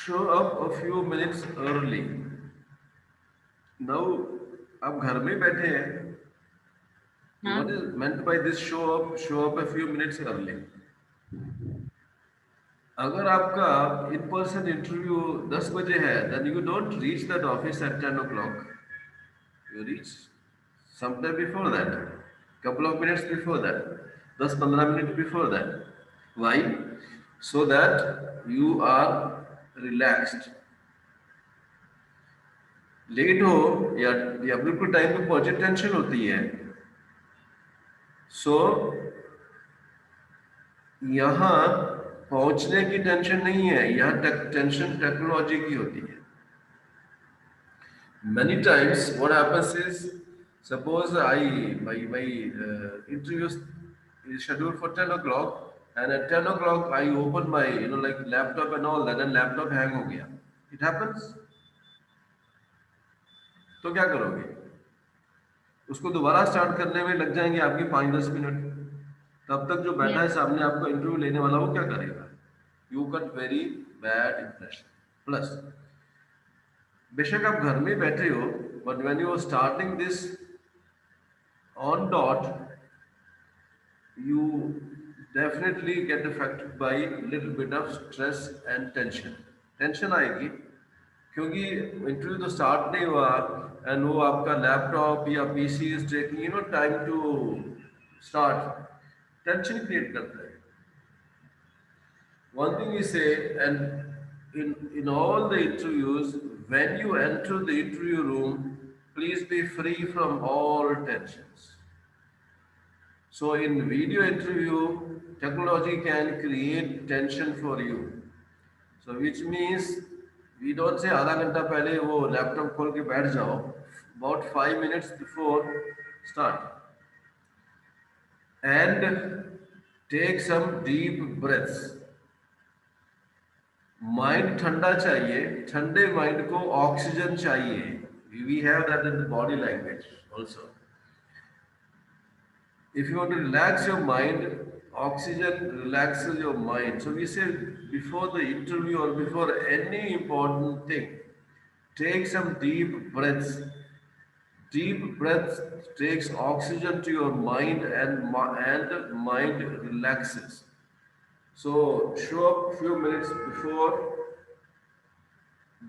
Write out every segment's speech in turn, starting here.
show up a few minutes early. Now, आप घर में बैठे हैं. हाँ. What is meant by this show up? Show up a few minutes early. अगर आपका इन पर्सन इंटरव्यू 10 बजे है, then you don't reach that office at 10 o'clock. You reach sometime before that, couple of minutes before that, 10-15 minutes before that. Why? So that you are relaxed. Late हो या बिल्कुल time पे पहुंचे, tension होती है. सो यहाँ पहुंचने की टेंशन नहीं है, यहाँ टेंशन टेक्नोलॉजी की होती है. Many times what happens is, suppose my interview is scheduled for 10 o'clock, and at 10 o'clock I open my like laptop and all that, and laptop hang हो गया. It happens. तो क्या करोगे? उसको दोबारा स्टार्ट करने में लग जाएंगे आपकी 5-10 मिनट. तब तक जो बैठा है Yes. सामने आपको इंटरव्यू लेने वाला, वो क्या करेगा? You got very bad impression. Plus बेशक आप घर में बैठे हो, but when you are starting this on dot, you definitely get affected by little bit of stress and tension. Tension आएगी क्योंकि इंटरव्यू तो स्टार्ट नहीं हुआ, एंड वो आपका लैपटॉप या PC is taking time to start. Tension create करता है. One thing we say, and in all the interviews, when you enter the interview room, please be free from all tensions. So in video interview, technology can create tension for you. So which means we don't say आधा घंटा पहले वो laptop खोल के बैठ जाओ. About 5 minutes before start, and take some deep breaths. Mind ठंडा चाहिए, ठंडे माइंड को ऑक्सीजन चाहिए. We have that in the body language also. If you want to relax your mind, oxygen relaxes your mind. So we say before the interview or before any important thing, take some deep breaths. Deep breaths takes oxygen to your mind, and mind relaxes. So show up few minutes before.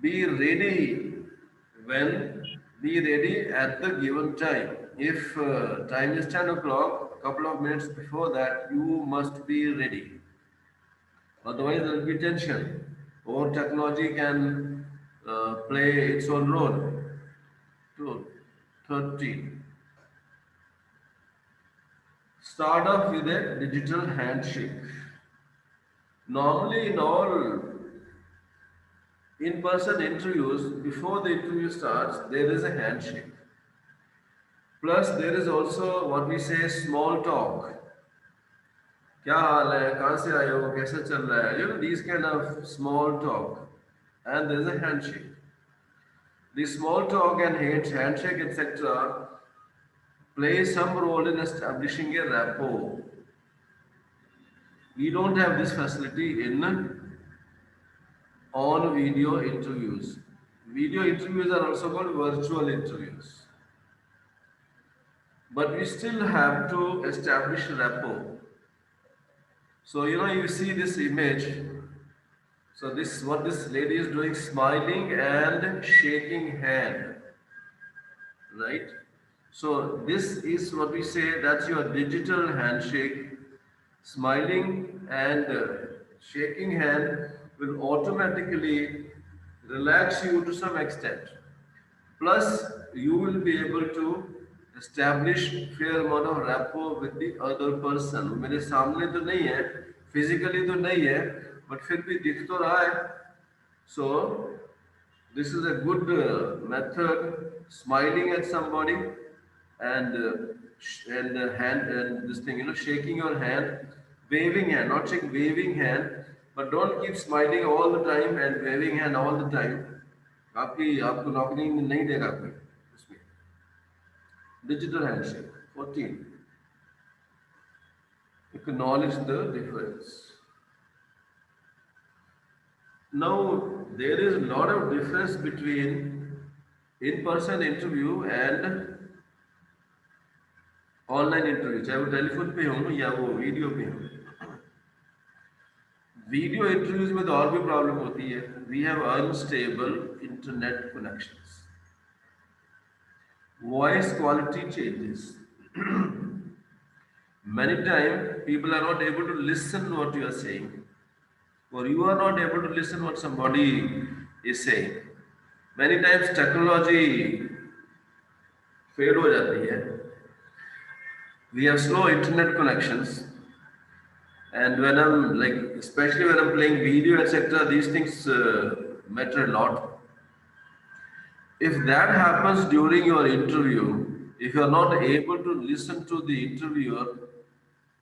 Be ready when be ready at the given time. If time is 10 o'clock, couple of minutes before that, you must be ready. Otherwise, there will be tension, or technology can play its own role. Two, 13. Start off with a digital handshake. Normally, in all in person interviews, before the interview starts, there is a handshake. Plus, there is also what we say small talk. क्या हाल है, कहाँ से आए हो, कैसे चल रहा है, these kind of small talk. And there is a handshake. The small talk and handshake, etc., play some role in establishing a rapport. We don't have this facility in on video interviews. Video interviews are also called virtual interviews. But we still have to establish rapport. So you see this image. So this what this lady is doing, smiling and shaking hand, right? So this is what we say, that's your digital handshake. Smiling and shaking hand will automatically relax you to some extent. Plus, you will be able to establish fair amount of rapport with the other person. मेरे सामने तो नहीं है, physically तो नहीं है, but फिर भी दिख तो रहा है. So, this is a good method. Smiling at somebody, and hand and this thing, shaking your hand, waving hand, not shaking, waving hand, but don't keep smiling all the time and waving hand all the time. आपको नौकरी नहीं देगा कोई उसमें. Digital handshake. 14. Acknowledge the difference. Now there is a lot of difference between in-person interview and online interview, चाहे वो telephone पे हो या वो वीडियो पे हो। वीडियो इंटरव्यूज में तो और भी प्रॉब्लम होती है। We have unstable internet connections, voice quality changes, many times people are not able to listen what you are saying, or you are not able to listen what somebody is saying। many times technology fail हो जाती है। We have slow internet connections, and when I'm like, especially when I'm playing video, etc., these things matter a lot. If that happens during your interview, if you are not able to listen to the interviewer,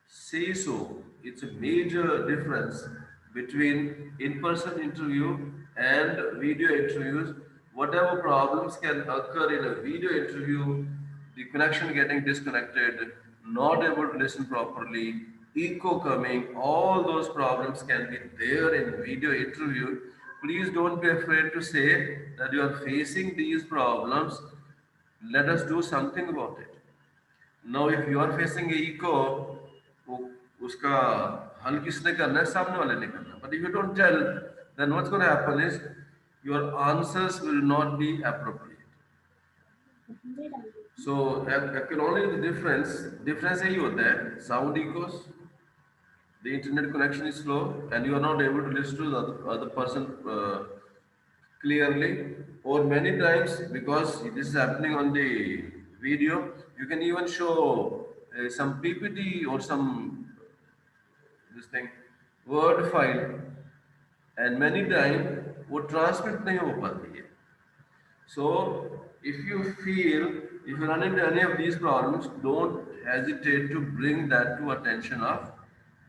say so. It's a major difference between in-person interview and video interviews. Whatever problems can occur in a video interview, the connection getting disconnected, not able to listen properly, echo coming, all those problems can be there in video interview. Please don't be afraid to say that you are facing these problems. Let us do something about it. Now, if you are facing a echo, वो उसका हल किसने करना है? सामने वाले ने करना। But if you don't tell, then what's going to happen is your answers will not be appropriate. So, I can only the difference यही होता है, sound echoes, the internet connection is slow, and you are not able to listen to the other person clearly, or many times because this is happening on the video, you can even show some PPT or some this thing word file, and many times वो transmit नहीं हो पाती है। So if you feel, if you run into any of these problems, don't hesitate to bring that to attention of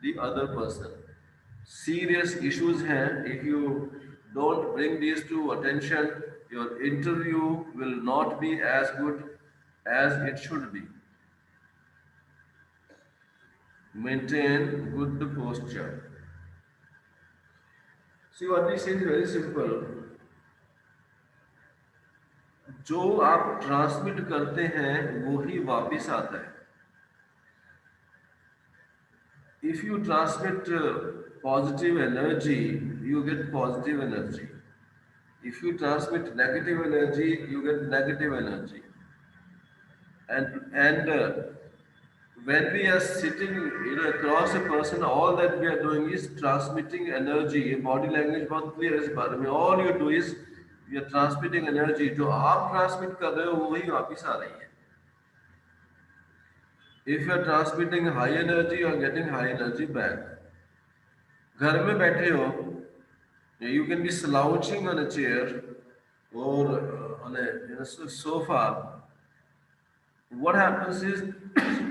the other person। Serious issues हैं, if you don't bring these to attention, your interview will not be as good as it should be। Maintain good posture। See, what we say is very simple। जो आप transmit करते हैं वो ही वापिस आता है। If you transmit positive energy, you get positive energy। if you transmit negative energy, you get negative energy। And when we are sitting, across a person, all that we are doing is transmitting energy। ये body language बहुत clear है इस बारे में। all you do is you are transmitting energy। जो आप transmit कर रहे हो वही वापिस आ रही है। if you are transmitting high energy, you are getting high energy back। घर में बैठे हो, you can be slouching on a chair or on a sofa। what happens is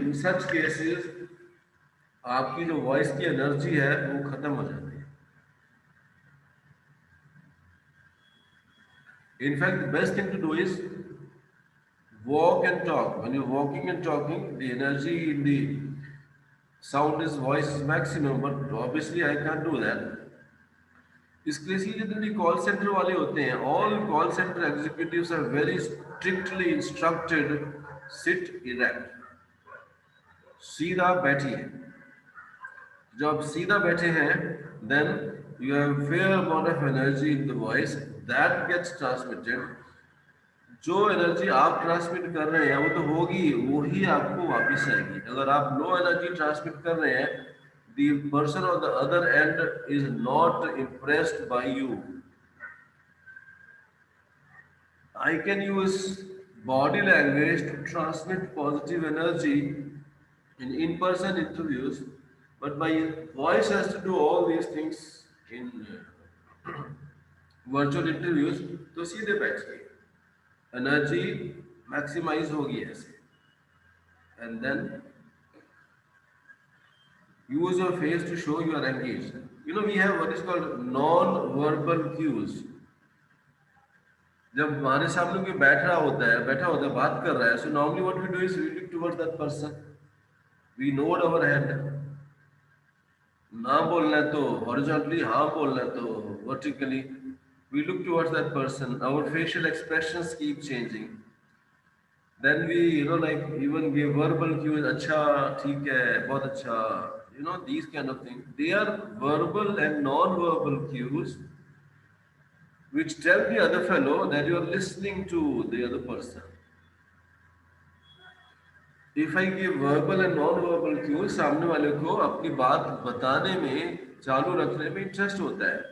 in such cases आपकी जो वॉइस की एनर्जी है वो खत्म हो जाती है। In fact, the best thing to do is walk and talk। when you're walking and talking, the energy in the sound is voice is maximum, but obviously I can't do that। इसके लिए जितने भी call centre वाले होते हैं, all call center executives are very strictly instructed, sit erect, सीधा बैठिए। जब सीधा बैठे हैं, then you have fair amount of energy in the voice that gets transmitted. जो एनर्जी आप ट्रांसमिट कर रहे हैं वो तो होगी, वो ही आपको वापस आएगी। अगर आप लो एनर्जी ट्रांसमिट कर रहे हैं, the person on the other end is not impressed by you। I can use body language to transmit positive energy in in-person interviews, but my voice has to do all these things in virtual interviews। तो सीधे बैठ के energy maximize होगी ऐसे। And then use your face to show you are engaged। we have what is called non-verbal cues। जब हमारे सामने कोई बैठा होता है, बात कर रहा है, so normally what we do is we look towards that person, we nod our head। ना बोलना है तो हॉरिजॉन्टली, हाँ बोलना है तो vertically. We look towards that person. Our facial expressions keep changing. Then we, like even give verbal cues, acha, theek hai, bahut acha, these kind of things. They are verbal and non-verbal cues which tell the other fellow that you are listening to the other person. If I give verbal and non-verbal cues, सामने वाले को अपनी बात बताने में, चालू रखने में इंटरेस्ट होता है.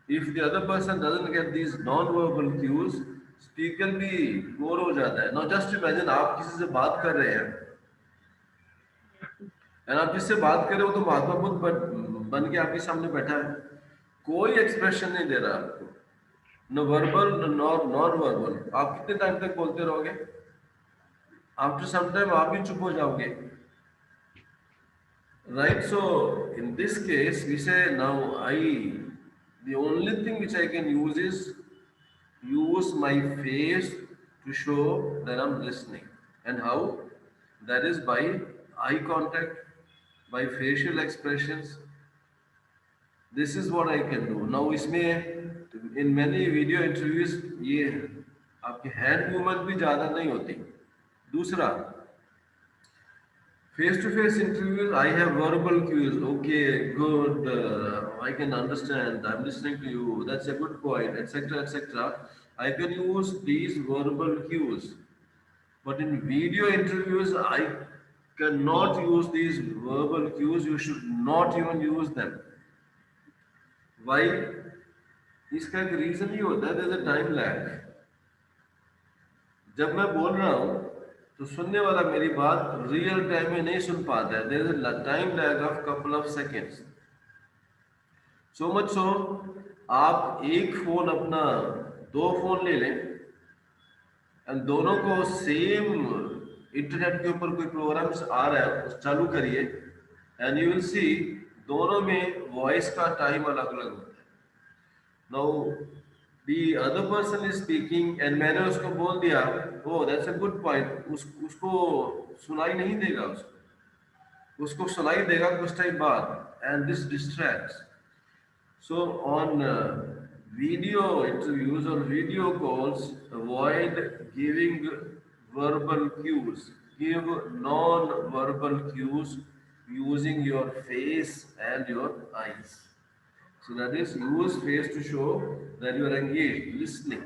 If the other person doesn't get these non-verbal cues, speaker भी बोर हो जाता है. Now just imagine आप किसी से बात कर रहे हैं, और आप जिससे बात कर रहे हो तो महात्मा बुद्ध बन के आपके सामने बैठा है, कोई एक्सप्रेशन नहीं दे रहा आपको, नो वर्बल नॉन वर्बल. आप कितने टाइम तक बोलते रहोगे? आफ्टर सम टाइम आप भी चुप हो जाओगे, right? So in this case we say now the only thing which I can use is use my face to show that I'm listening. And how? That is by eye contact, by facial expressions. This is what I can do. Now इसमें in many video interviews ये आपके hand movement भी ज़्यादा नहीं होती. दूसरा, face to face interviews, I have verbal cues. Okay, good. I can understand. I'm listening to you. That's a good point, etc., etc. I can use these verbal cues. But in video interviews, I cannot use these verbal cues. You should not even use them. Why? इसका एक reason ही होता है, there's a time lag. जब मैं बोल रहा हूँ तो सुनने वाला मेरी बात रियल टाइम में नहीं सुन पाता है. There is a time lag of couple of seconds. So much so आप एक फोन अपना, दो फोन ले लें एंड दोनों को सेम इंटरनेट के ऊपर कोई प्रोग्राम आ रहा है, चालू करिए एंड यू विल सी दोनों में वॉइस का टाइम अलग अलग होता है. Now the other person is speaking and मैंने उसको बोल दिया, oh that's a good point, उसको सुनाई नहीं देगा, उसको सुनाई देगा कुछ टाइम बाद, and this distracts. So on video interviews or video calls, avoid giving verbal cues. Give non-verbal cues using your face and your eyes. So that is, use face to show that you are engaged, listening.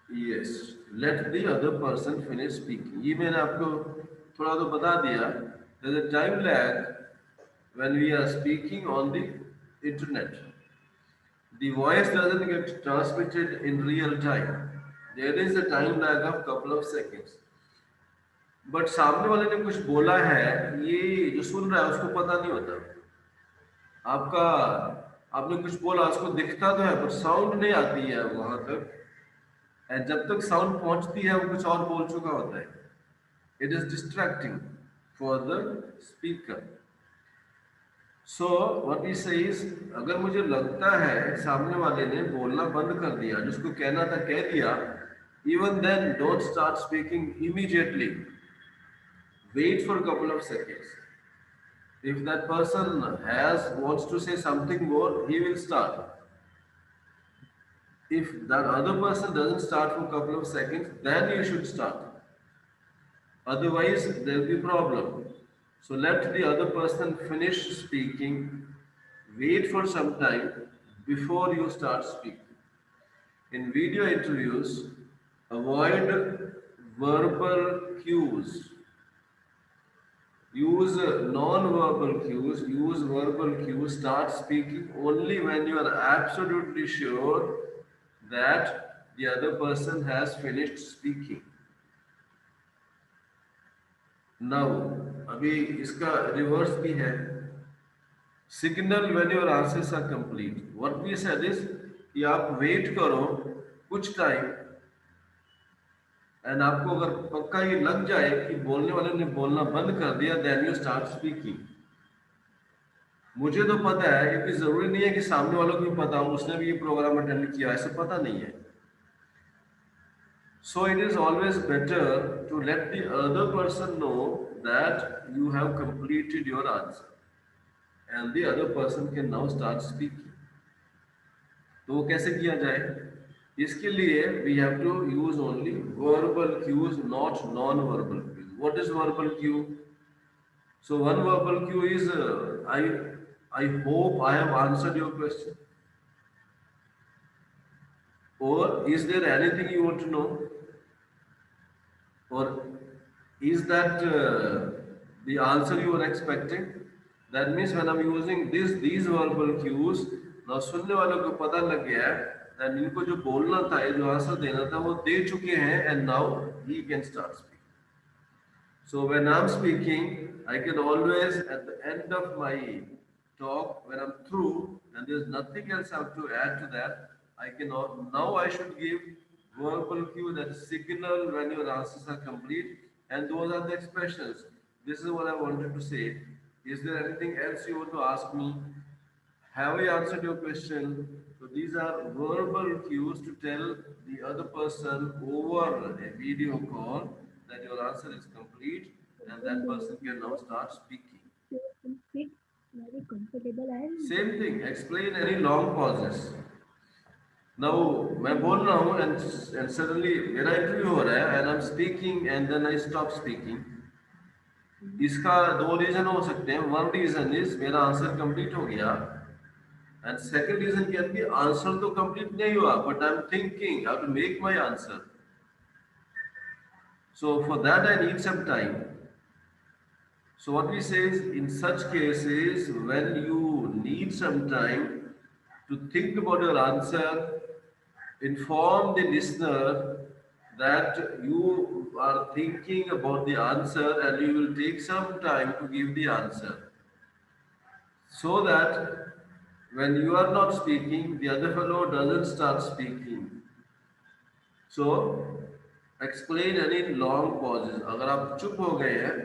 Yes, let the other person finish speaking. ये मैंने आपको थोड़ा तो बता दिया. There is a time lag when we are speaking on the internet. The voice doesn't get transmitted in real time. There is a time lag of couple of seconds. But सामने वाले ने कुछ बोला है, ये जो सुन रहा है उसको पता नहीं होता. आपका आपने कुछ बोला, उसको दिखता तो है पर साउंड नहीं आती है वहां तक, एंड जब तक साउंड पहुंचती है वो कुछ और बोल चुका होता है. It is distracting for the speaker. So what we say is, अगर मुझे लगता है सामने वाले ने बोलना बंद कर दिया, जिसको कहना था कह दिया, even then don't start speaking immediately. Wait for couple of seconds. If that person wants to say something more, he will start. If that other person doesn't start for a couple of seconds, then you should start. Otherwise, there will be problem. So let the other person finish speaking. Wait for some time before you start speaking. In video interviews, avoid verbal cues. Use non-verbal cues, use verbal cues, start speaking only when you are absolutely sure that the other person has finished speaking. Now, अभी इसका reverse भी है. Signal when your answers are complete. What we said is कि आप wait करो कुछ time, and आपको अगर पक्का ये लग जाए कि बोलने वाले ने बोलना बंद कर दिया, देन यू स्टार्ट स्पीकिंग. मुझे तो पता है, क्योंकि जरूरी नहीं है कि सामने वालों को भी पता हो उसने भी ये प्रोग्राम अटेंड किया, ऐसा पता नहीं है. So it is always better to let the other person know that you have completed your answer. and the other person can now start speaking. तो वो कैसे किया जाए? इसके लिए we have to use only verbal cues, not non-verbal cues. What is verbal cue? So one verbal cue is I hope I have answered your question. Or is there anything you want to know? Or is that the answer you are expecting? That means when I'm using these verbal cues, now सुनने वालों को पता लग गया है that इनको जो बोलना था, जो आंसर देना था, वो दे चुके हैं, and now he can start speaking. So when I'm speaking, I can always at the end of my talk, when I'm through and there's nothing else I have to add to that, I can now I should give verbal cue, that signal when your answers are complete, and those are the expressions. This is what I wanted to say. Is there anything else you want to ask me? Have I answered your question? So these are verbal cues to tell the other person over a video call that your answer is complete, and that person can now start speaking. Speak very comfortable and Same thing, explain any long pauses. Now मैं बोल रहा हूँ and suddenly मेरा interview हो रहा है and I'm speaking and then I stop speaking. इसका दो रीजन हो सकते हैं. वन रीजन इज मेरा आंसर कंप्लीट हो गया, and second reason can be answer to complete nahi hua, but I'm thinking how to make my answer. So for that I need some time. So what we say is, in such cases, when you need some time to think about your answer, inform the listener that you are thinking about the answer and you will take some time to give the answer. So that when you are not speaking, the other fellow doesn't start speaking. So explain any long pauses. अगर आप चुप हो गए हैं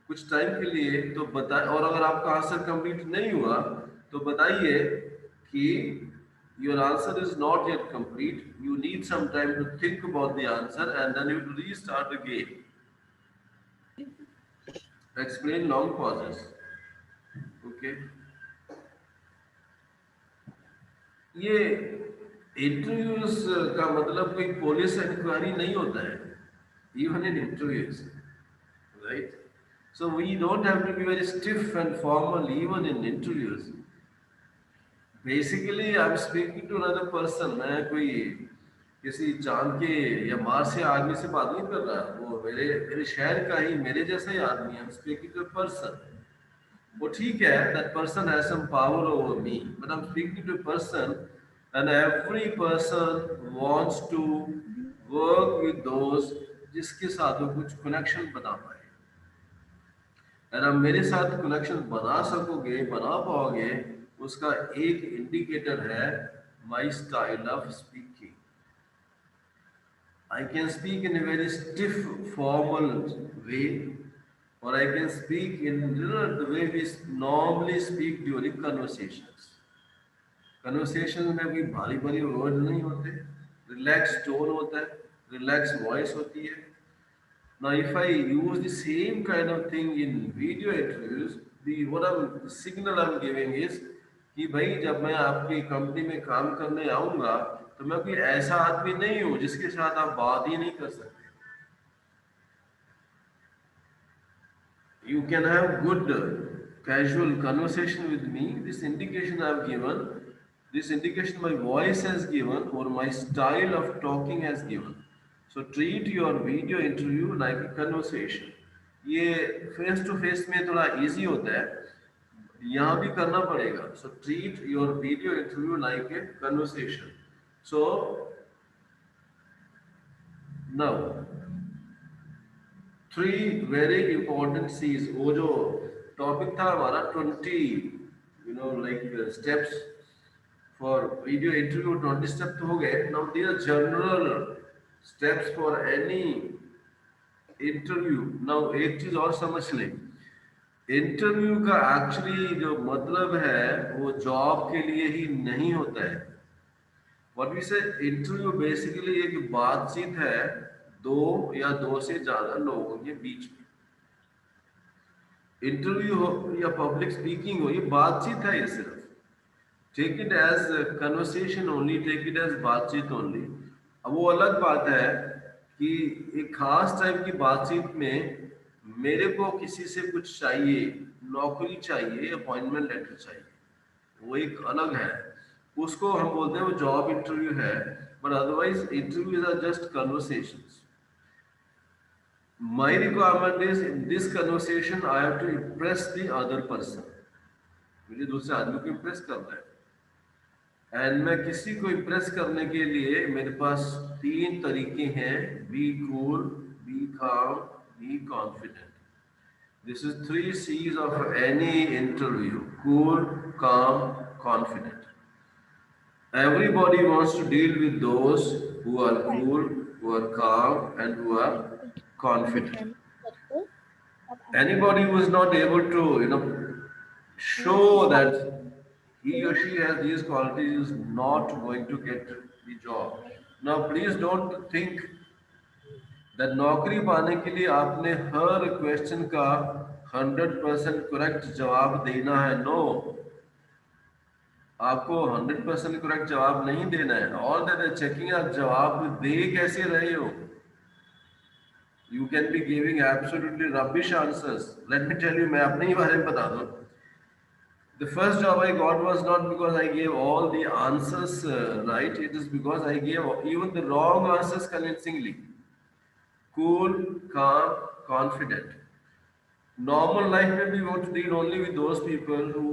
कुछ time के लिए तो बताए, और अगर आपका आंसर कंप्लीट नहीं हुआ तो बताइए कि your answer is not yet complete. You need some time to think about the answer and then you restart again. Explain long pauses. Okay. ये इंटरव्यूज का मतलब कोई पुलिस इंक्वायरी नहीं होता है, even in interviews, right? So we don't have to be very stiff and formal even in interviews. Basically, I'm speaking to another person. मैं कोई किसी चांद के या मार्स से आदमी से बात नहीं कर रहा, वो मेरे मेरे शहर का ही मेरे जैसा ही आदमी है. I'm speaking to a person. वो ठीक है, that person has some power over me, but I'm speaking to a person, and every person wants to work with those जिसके साथ वो कुछ कनेक्शन बना पाए. और आप मेरे साथ कनेक्शन बना सकोगे, बना पाओगे, उसका एक इंडिकेटर है my style of speaking. I can speak in a very stiff, formal way, or I can speak in the way we normally speak during conversations. Conversations में कोई भारी भारी वर्ड नहीं होते, रिलैक्स टोन होता है, रिलैक्स वॉइस होती है. Now, if I use the same kind of thing in video interviews, the signal I'm giving is कि भाई जब मैं आपकी कंपनी में काम करने आऊँगा तो मैं कोई ऐसा आदमी नहीं हूँ जिसके साथ आप बात ही नहीं कर सकते. You can have good casual conversation with me. This indication I've given, this indication my voice has given or my style of talking has given. So treat your video interview like a conversation. ये face to face में थोड़ा easy होता है, यहाँ भी करना पड़ेगा. So treat your video interview like a conversation. So now three very important C's. वो जो टॉपिक था हमारा 20 like steps for video interview, 20 step तो हो गए. Now these are general steps for any interview. Now एक चीज और समझ लें, इंटरव्यू का एक्चुअली जो मतलब है वो जॉब के लिए ही नहीं होता है. व्हाट वी से, इंटरव्यू बेसिकली एक बातचीत है दो या दो से ज्यादा लोगों के बीच में. इंटरव्यू हो या पब्लिक स्पीकिंग हो, ये बातचीत है, ये सिर्फ take it as conversation only, take it as बातचीत ओनली। अब वो अलग बात है कि एक खास टाइप की बातचीत में मेरे को किसी से कुछ चाहिए, नौकरी चाहिए, अपॉइंटमेंट लेटर चाहिए, वो एक अलग है, उसको हम बोलते हैं वो जॉब इंटरव्यू है। But otherwise interviews are just conversations. My requirement is in this conversation I have to impress the other person. मुझे दूसरे आदमी को इम्प्रेस करना है, एंड मैं किसी को इम्प्रेस करने के लिए मेरे पास तीन तरीके हैं: be cool, be calm, be confident. This is three C's of any interview: cool, calm, confident. Everybody wants to deal with those who are cool, who are calm, and who are confident. Anybody who is not able to, show that he or she has these qualities is not going to get the job. Now, please don't think that नौकरी पाने के लिए आपने हर question का 100% correct जवाब देना है। No, आपको 100% करेक्ट जवाब नहीं देना है। और दैट चेकिंग, आप जवाब दे कैसे रहे हो। You can be giving absolutely rubbish answers. Let me tell you, मैं अपने ही बारे में बता दूं। The first job I got was not because I gave all the answers right. It is because I gave even the wrong answers convincingly. Cool, calm, confident. Normal life में we want to deal only with those people who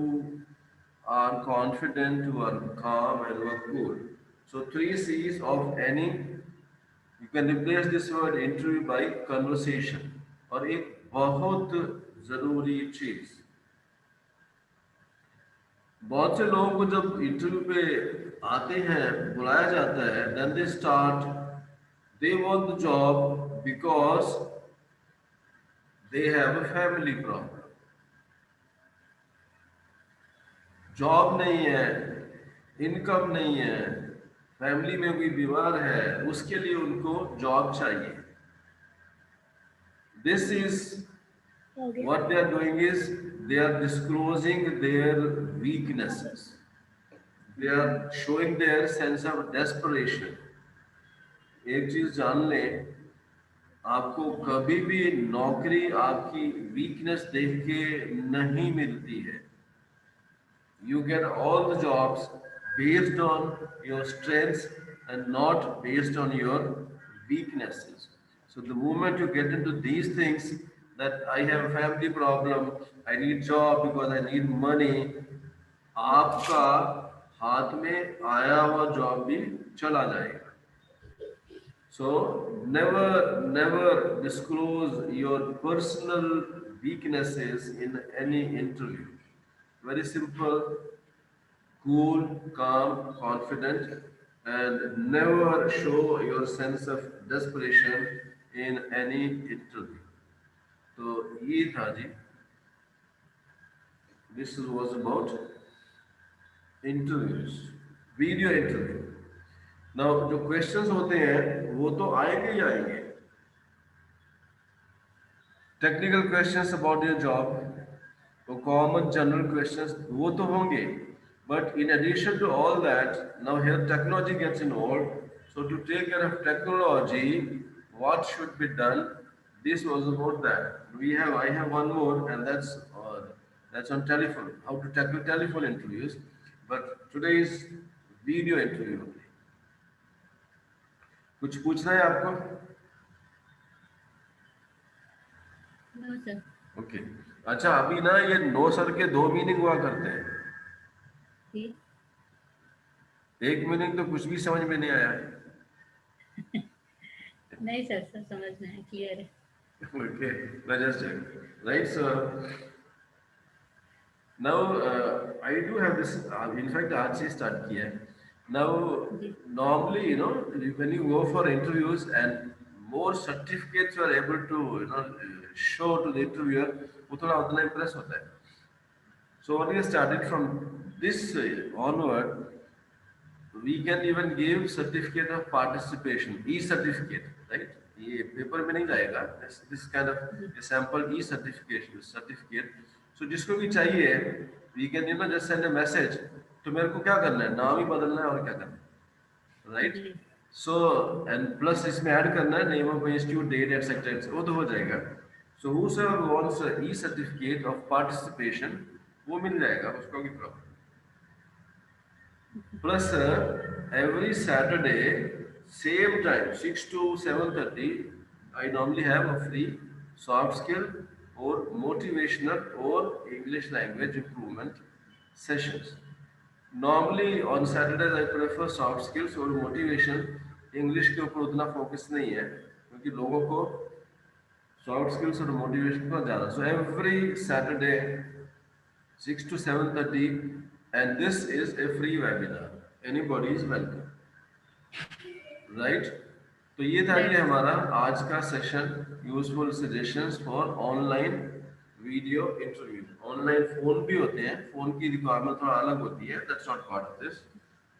are confident, who are calm, and who are cool. So three C's of any, you can replace this word interview by conversation. और एक बहुत जरूरी चीज, बहुत से लोगों को जब इंटरव्यू पे आते हैं, बुलाया जाता है, then they start, they want the job because they have a family problem. Job नहीं है, इनकम नहीं है, फैमिली में कोई बीमार है, उसके लिए उनको जॉब चाहिए। This is what they are doing is they are disclosing their weaknesses. They are showing their sense of desperation. एक चीज जान लें, आपको कभी भी नौकरी आपकी वीकनेस देख के नहीं मिलती है। You get all the jobs based on your strengths and not based on your weaknesses. So the moment you get into these things, that I have a family problem, I need job because I need money, आपका हाथ में आया हुआ job भी चला जाएगा। So never disclose your personal weaknesses in any interview. Very simple: cool, calm, confident, and never show your sense of desperation in any interview. तो ये था जी, this was about interviews, video interview. Now जो questions होते हैं वो तो आएंगे ही आएंगे, technical questions about your job, तो कॉमन जनरल क्वेश्चंस वो तो होंगे, but in addition to all that, now here technology gets involve. So to take care of technology, what should be done, this was about that. We have, I have one more, and that's on telephone, how to tackle telephone interviews, but today is video interview only. कुछ पूछना है आपको? No sir. Okay, अच्छा, अभी ना ये no sir के दो मीनिंग हुआ करते हैं। ठीक। एक मीनिंग तो कुछ भी समझ में नहीं आया। नहीं सर, सब समझना है, क्लियर है। Okay, let's just check. Right, so now I do have this. In fact, आज से start किया है. Now, ji. normally, when you go for interviews and more certificates you are able to, show to the interviewer, वो थोड़ा उतना impress होता है. So when we started from this onward, we can even give certificate of participation, e-certificate, right? ये paper में नहीं जाएगा, this kind of sample e certificate. So जिसको भी चाहिए we can just send a message. तो मेरे को क्या करना है, नाम ही बदलना है और क्या करना है, राइट। जी सो एंड प्लस इसमें ऐड करना है name of institute, date etcetera, वो तो हो जाएगा। So whosoever wants e certificate of participation वो मिल जाएगा, उसको भी problem. Plus, every Saturday, same time, 6 to 7:30, I normally have a free soft skill or motivational or English language improvement sessions. Normally on Saturdays I prefer soft skills और motivation. English के ऊपर उतना focus नहीं है क्योंकि लोगों को soft skills और motivation का ज़्यादा. So every Saturday 6 to 7:30, and this is a free webinar. Anybody is welcome, right? तो ये था कि राइट हमारा आज का session, useful suggestions for online video interview. Online phone भी होते हैं, फोन की रिक्वायरमेंट थोड़ा अलग होती है, that's not part of this.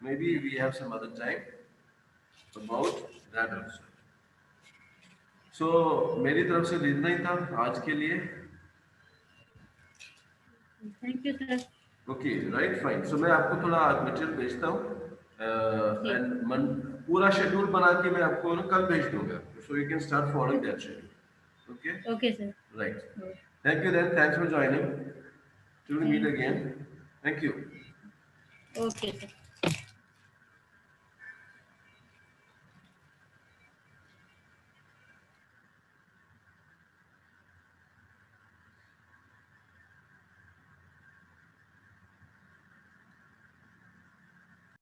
Maybe we have some other time about that also. सो मेरी तरफ से इतना ही था आज के लिए। Thank you sir. Okay right fine. So मैं आपको थोड़ा मटेरियल भेजता हूँ जी एंड मन पूरा शेड्यूल बना के मैं आपको ना कल भेज दूंगा, so you can start following that schedule. Okay okay sir. Right. Thank you then, thanks for joining, to meet thank you. Again. Thank you. Okay sir.